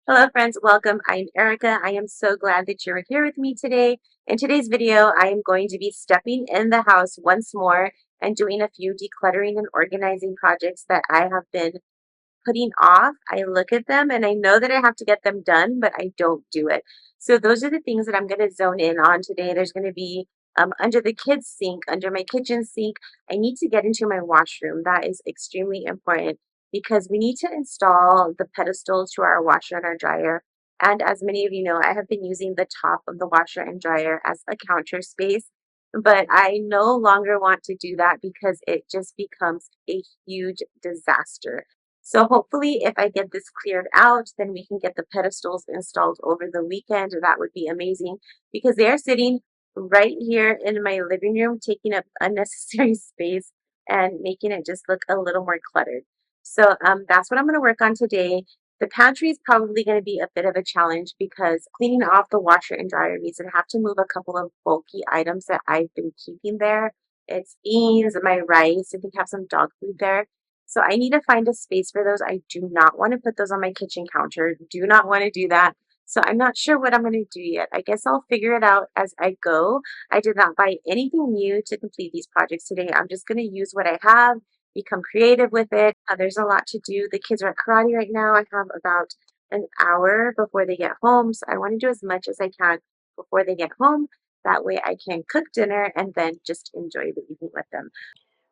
Hello friends, welcome. I'm Erica. I am so glad that you're here with me today. In today's video, I am going to be stepping in the house once more and doing a few decluttering and organizing projects that I have been putting off. I look at them and I know that I have to get them done, but I don't do it. So those are the things that I'm going to zone in on today. There's going to be under the kids' sink, under my kitchen sink. I need to get into my washroom. That is extremely important because we need to install the pedestal to our washer and our dryer. And as many of you know, I have been using the top of the washer and dryer as a counter space, but I no longer want to do that because it just becomes a huge disaster. So hopefully if I get this cleared out, then we can get the pedestals installed over the weekend. That would be amazing because they are sitting right here in my living room, taking up unnecessary space and making it just look a little more cluttered. So that's what I'm going to work on today. The pantry is probably going to be a bit of a challenge because cleaning off the washer and dryer means I have to move a couple of bulky items that I've been keeping there. It's beans, my rice, I think I have some dog food there. So I need to find a space for those. I do not want to put those on my kitchen counter. Do not want to do that. So I'm not sure what I'm going to do yet. I guess I'll figure it out as I go. I did not buy anything new to complete these projects today. I'm just going to use what I have, become creative with it. There's a lot to do. The kids are at karate right now. I have about an hour before they get home. So I want to do as much as I can before they get home. That way I can cook dinner and then just enjoy the evening with them.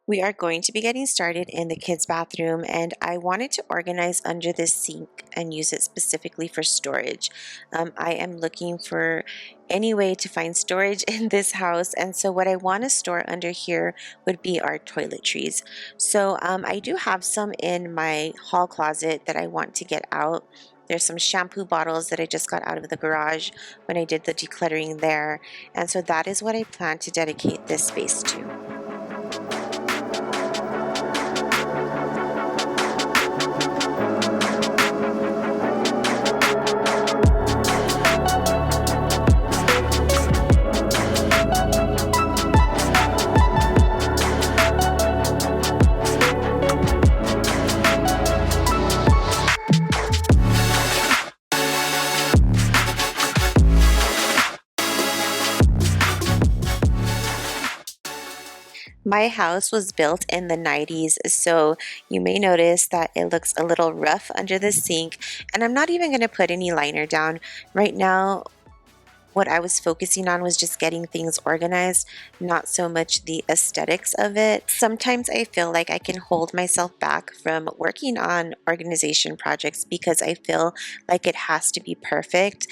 We are going to be getting started in the kids' bathroom, and I wanted to organize under this sink and use it specifically for storage. I am looking for any way to find storage in this house, and so what I want to store under here would be our toiletries. So I do have some in my hall closet that I want to get out. There's some shampoo bottles that I just got out of the garage when I did the decluttering there, and so that is what I plan to dedicate this space to. My house was built in the 90s, so you may notice that it looks a little rough under the sink, and I'm not even going to put any liner down. Right now, what I was focusing on was just getting things organized, not so much the aesthetics of it. Sometimes I feel like I can hold myself back from working on organization projects because I feel like it has to be perfect,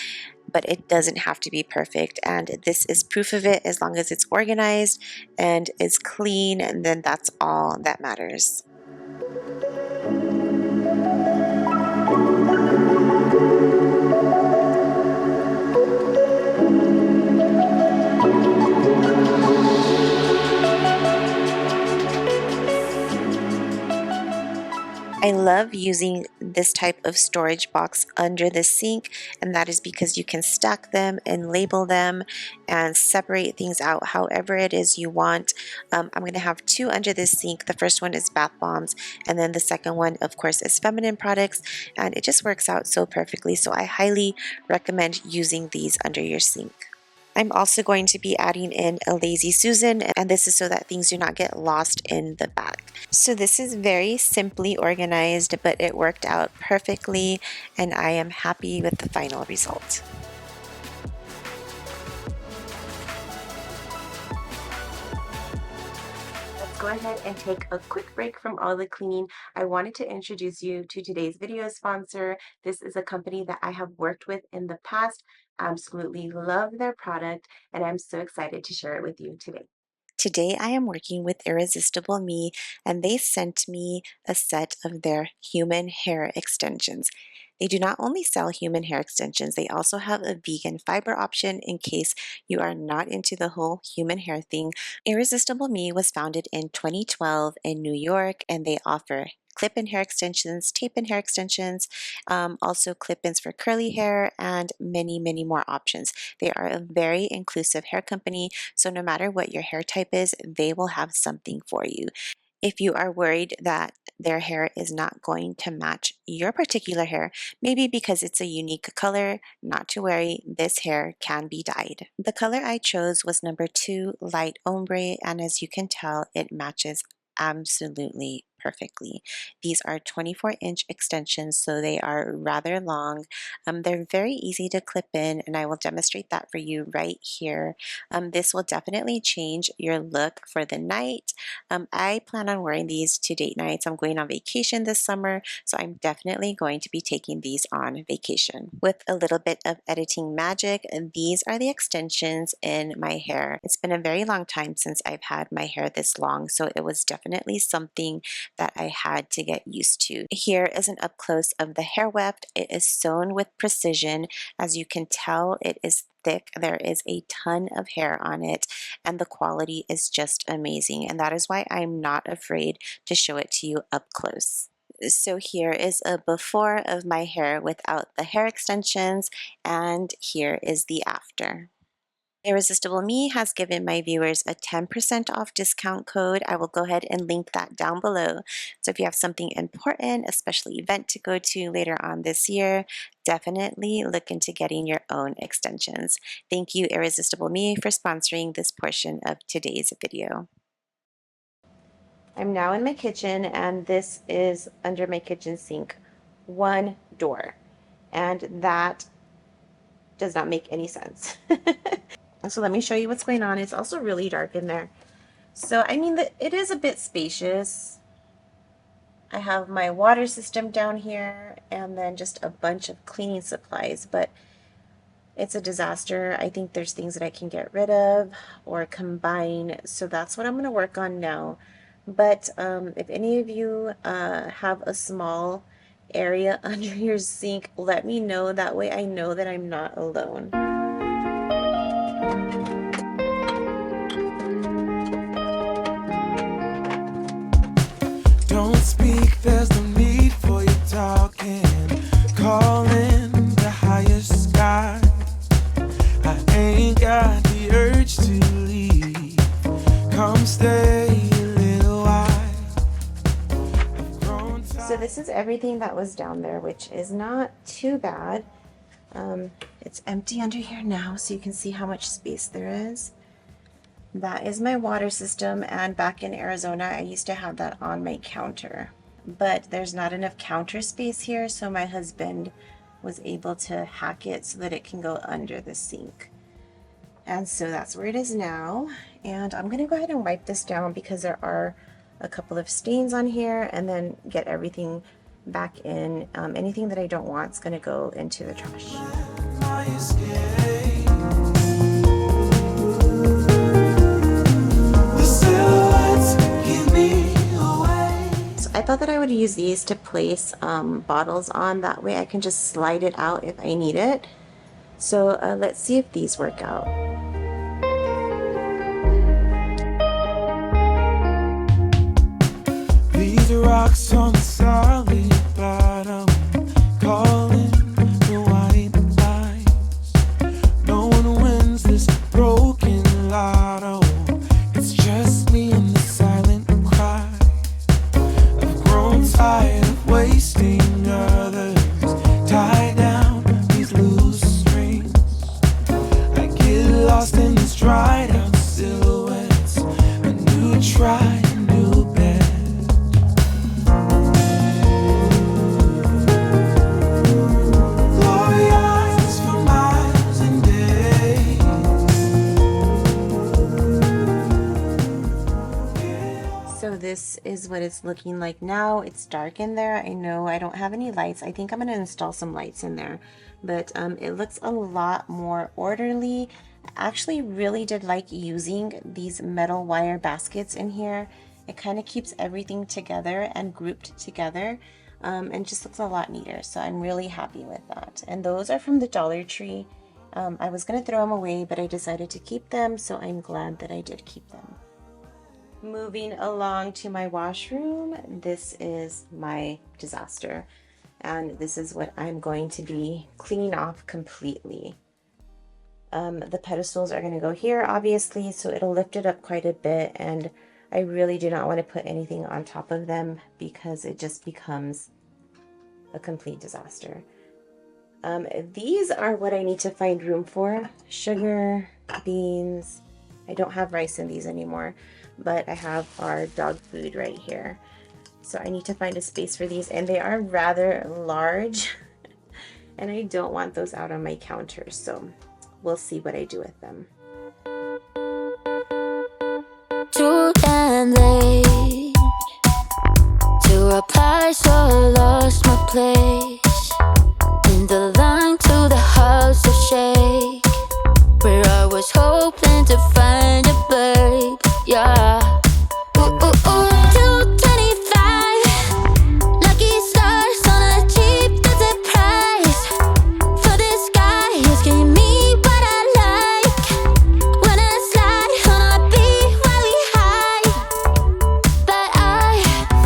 but it doesn't have to be perfect. And this is proof of it. As long as it's organized and is clean, and then that's all that matters. I love using this type of storage box under the sink, and that is because you can stack them and label them and separate things out however it is you want. I'm going to have two under this sink. The first one is bath bombs, and then the second one, of course, is feminine products, and it just works out so perfectly. So I highly recommend using these under your sink. I'm also going to be adding in a Lazy Susan, and this is so that things do not get lost in the bag. So this is very simply organized, but it worked out perfectly, and I am happy with the final result. Let's go ahead and take a quick break from all the cleaning. I wanted to introduce you to today's video sponsor. This is a company that I have worked with in the past. Absolutely love their product, and I'm so excited to share it with you today. Today I am working with Irresistible Me, and they sent me a set of their human hair extensions. They do not only sell human hair extensions, they also have a vegan fiber option in case you are not into the whole human hair thing. Irresistible Me was founded in 2012 in New York, and they offer clip-in hair extensions, tape-in hair extensions, also clip-ins for curly hair, and many, many more options. They are a very inclusive hair company, so no matter what your hair type is, they will have something for you. If you are worried that their hair is not going to match your particular hair, maybe because it's a unique color, not to worry, this hair can be dyed. The color I chose was number 2, Light Ombre, and as you can tell, it matches absolutely perfectly. These are 24-inch extensions, so they are rather long. They're very easy to clip in, and I will demonstrate that for you right here. This will definitely change your look for the night. I plan on wearing these to date nights. I'm going on vacation this summer, so I'm definitely going to be taking these on vacation. With a little bit of editing magic, these are the extensions in my hair. It's been a very long time since I've had my hair this long, so it was definitely something that I had to get used to. Here is an up close of the hair weft. It is sewn with precision. As you can tell, it is thick. There is a ton of hair on it, and the quality is just amazing. And that is why I'm not afraid to show it to you up close. So here is a before of my hair without the hair extensions, and here is the after. Irresistible Me has given my viewers a 10% off discount code. I will go ahead and link that down below. So if you have something important, a special event to go to later on this year, definitely look into getting your own extensions. Thank you, Irresistible Me, for sponsoring this portion of today's video. I'm now in my kitchen, and this is under my kitchen sink, one door, and that does not make any sense. So let me show you what's going on. It's also really dark in there. So I mean, it is a bit spacious. I have my water system down here and then just a bunch of cleaning supplies, but it's a disaster. I think there's things that I can get rid of or combine, so that's what I'm going to work on now. But if any of you have a small area under your sink, let me know. That way I know that I'm not alone. Don't speak, there's no need for you talking. Calling the highest sky. I ain't got the urge to leave. Come stay a little while. So this is everything that was down there, which is not too bad. It's empty under here now, so you can see how much space there is. That is my water system, and back in Arizona I used to have that on my counter, but there's not enough counter space here, so my husband was able to hack it so that it can go under the sink. And so that's where it is now, and I'm gonna go ahead and wipe this down because there are a couple of stains on here, and then get everything back in. Anything that I don't want is gonna go into the trash. I thought that I would use these to place bottles on. That way I can just slide it out if I need it. So let's see if these work out. These rocks on the solid bottom, calling the white lines. No one wins this broken lotto. It's just me and the silent cry. I've grown tired of wasting others. Tie down these loose strings. I get lost in these dried out silhouettes. A new try, a new bed. So this is what it's looking like now. It's dark in there. I know I don't have any lights. I think I'm going to install some lights in there, but it looks a lot more orderly. I actually really did like using these metal wire baskets in here. It kind of keeps everything together and grouped together, and just looks a lot neater. So I'm really happy with that. And those are from the Dollar Tree. I was going to throw them away, but I decided to keep them, so I'm glad that I did keep them. Moving along to my washroom, this is my disaster, and this is what I'm going to be cleaning off completely. The pedestals are going to go here, obviously, so it'll lift it up quite a bit, and I really do not want to put anything on top of them because it just becomes a complete disaster. These are what I need to find room for. Sugar, beans. I don't have rice in these anymore, but I have our dog food right here. So I need to find a space for these, and they are rather large and I don't want those out on my counter, so we'll see what I do with them. Too damn late to reply, so I lost my place in the line to the house of shake, where I was hoping to find a babe. Yeah. Ooh, ooh, ooh. 225 lucky stars on a cheap visit price. For this guy, he's giving me what I like. When I slide on a beat while we high, but I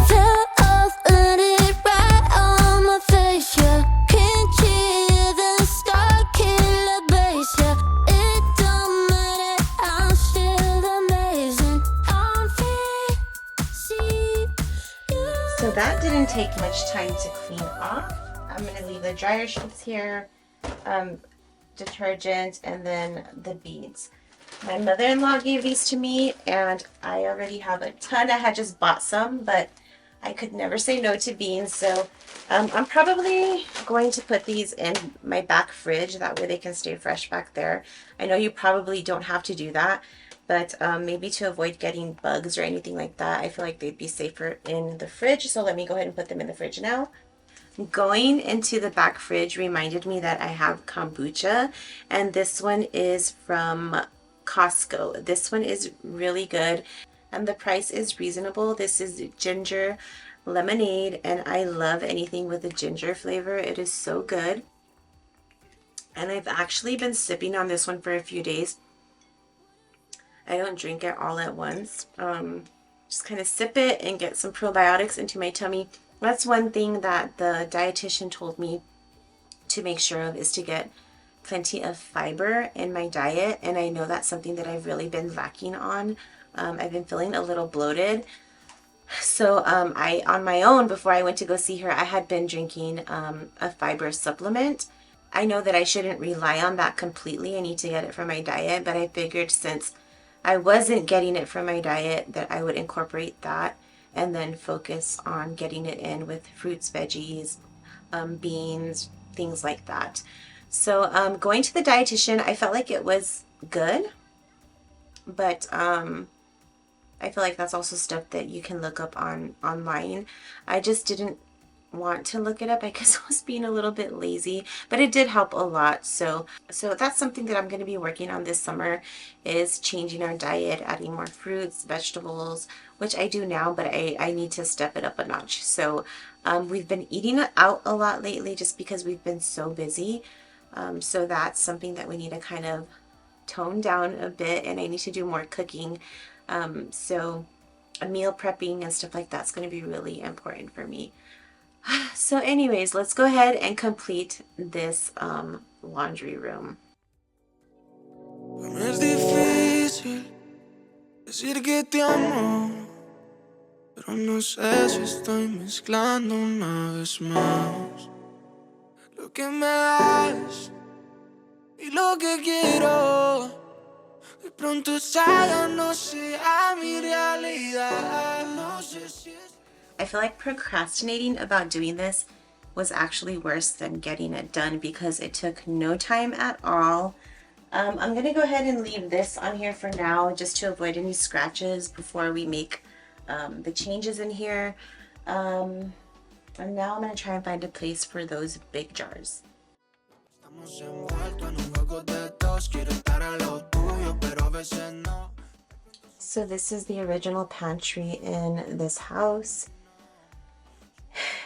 fell off, landed right on my face. Yeah, can't cheer the star killer bass. Yeah, it don't matter, I'm still amazing. I'm free, see you. So that didn't take much time to clean off. I'm going to leave the dryer sheets here, detergent, and then the beads. My mother-in-law gave these to me, and I already have a ton. I had just bought some, but I could never say no to beans. So I'm probably going to put these in my back fridge. That way they can stay fresh back there. I know you probably don't have to do that, but maybe to avoid getting bugs or anything like that, I feel like they'd be safer in the fridge. So let me go ahead and put them in the fridge now. Going into the back fridge reminded me that I have kombucha, and this one is from Costco. This one is really good, and the price is reasonable. This is ginger lemonade, and I love anything with a ginger flavor. It is so good, and I've actually been sipping on this one for a few days. I don't drink it all at once. Just kind of sip it and get some probiotics into my tummy. That's one thing that the dietitian told me to make sure of, is to get plenty of fiber in my diet, and I know that's something that I've really been lacking on. I've been feeling a little bloated. So I, on my own, before I went to go see her, I had been drinking a fiber supplement. I know that I shouldn't rely on that completely. I need to get it from my diet, but I figured since I wasn't getting it from my diet that I would incorporate that and then focus on getting it in with fruits, veggies, beans, things like that. So going to the dietitian, I felt like it was good, but I feel like that's also stuff that you can look up online. I just didn't want to look it up. I guess I was being a little bit lazy, but it did help a lot. So that's something that I'm going to be working on this summer, is changing our diet, adding more fruits, vegetables, which I do now, but I need to step it up a notch. So we've been eating out a lot lately just because we've been so busy. So that's something that we need to kind of tone down a bit, and I need to do more cooking. So meal prepping and stuff like that's going to be really important for me. So anyways, let's go ahead and complete this laundry room. Es difícil decir que te amo, pero no sé si estoy mezclando una vez más lo que me das y lo que quiero. De pronto esa no sea mi realidad. No sé si es. I feel like procrastinating about doing this was actually worse than getting it done because it took no time at all. I'm going to go ahead and leave this on here for now just to avoid any scratches before we make the changes in here. And now I'm going to try and find a place for those big jars. So this is the original pantry in this house.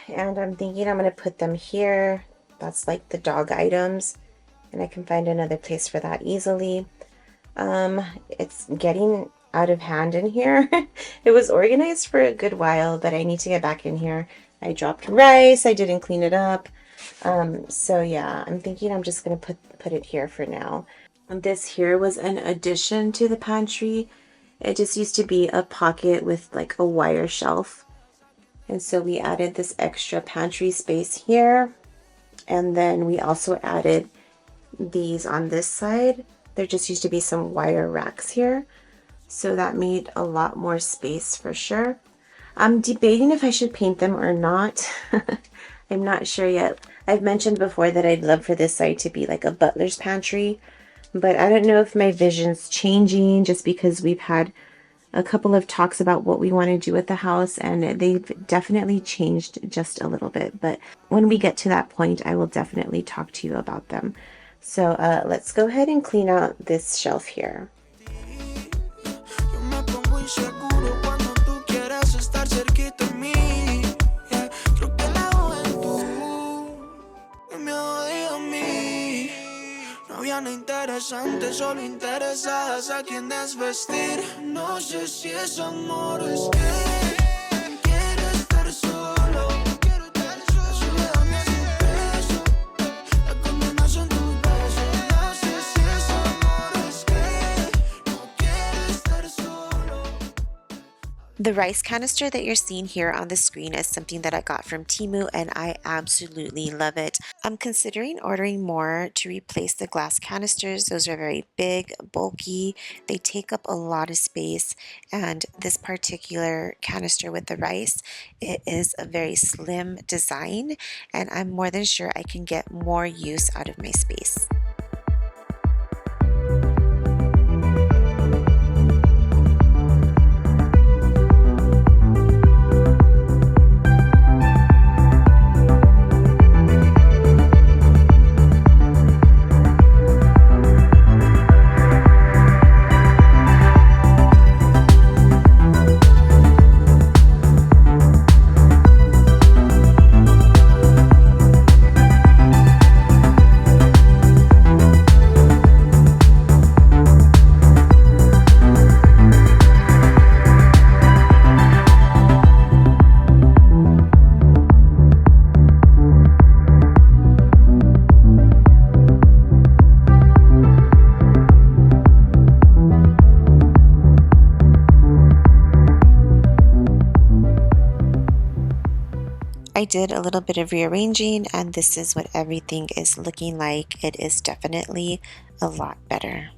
And I'm thinking I'm going to put them here. That's like the dog items. And I can find another place for that easily. It's getting out of hand in here. It was organized for a good while, but I need to get back in here. I dropped rice. I didn't clean it up. So yeah, I'm thinking I'm just going to put it here for now. And this here was an addition to the pantry. It just used to be a pocket with like a wire shelf. And so we added this extra pantry space here. And then we also added these on this side. There just used to be some wire racks here. So that made a lot more space for sure. I'm debating if I should paint them or not. I'm not sure yet. I've mentioned before that I'd love for this side to be like a butler's pantry, but I don't know if my vision's changing just because we've had a couple of talks about what we want to do with the house, and they've definitely changed just a little bit. But when we get to that point, I will definitely talk to you about them. So let's go ahead and clean out this shelf here. Yo me pongo inseguro cuando tú quieres estar cerquita de mí. Yeah, creo que la juventud me odia a mí. No había nada interesante, solo interesadas a quien desvestir. No sé si es amor, es que quiero estar solo. La soledad me hace preso, la condena son tus besos. No sé si es amor, es que no quiero estar solo. The rice canister that you're seeing here on the screen is something that I got from Temu and I absolutely love it. I'm considering ordering more to replace the glass canisters. Those are very big, bulky, they take up a lot of space, and this particular canister with the rice, it is a very slim design, and I'm more than sure I can get more use out of my space. I did a little bit of rearranging, and this is what everything is looking like. It is definitely a lot better.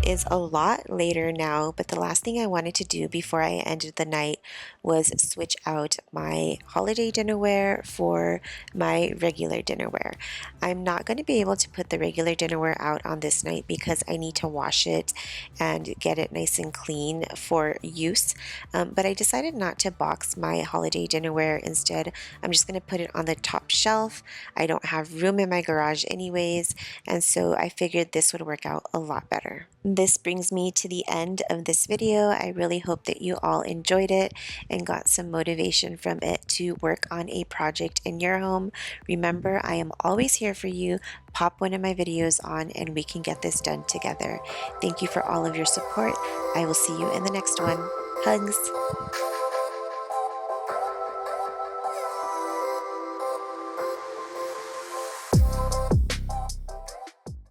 Is a lot later now, but the last thing I wanted to do before I ended the night was switch out my holiday dinnerware for my regular dinnerware. I'm not going to be able to put the regular dinnerware out on this night because I need to wash it and get it nice and clean for use, but I decided not to box my holiday dinnerware. Instead, I'm just going to put it on the top shelf. I don't have room in my garage anyways, and so I figured this would work out a lot better. This brings me to the end of this video. I really hope that you all enjoyed it and got some motivation from it to work on a project in your home. Remember, I am always here for you. Pop one of my videos on and we can get this done together. Thank you for all of your support. I will see you in the next one. Hugs!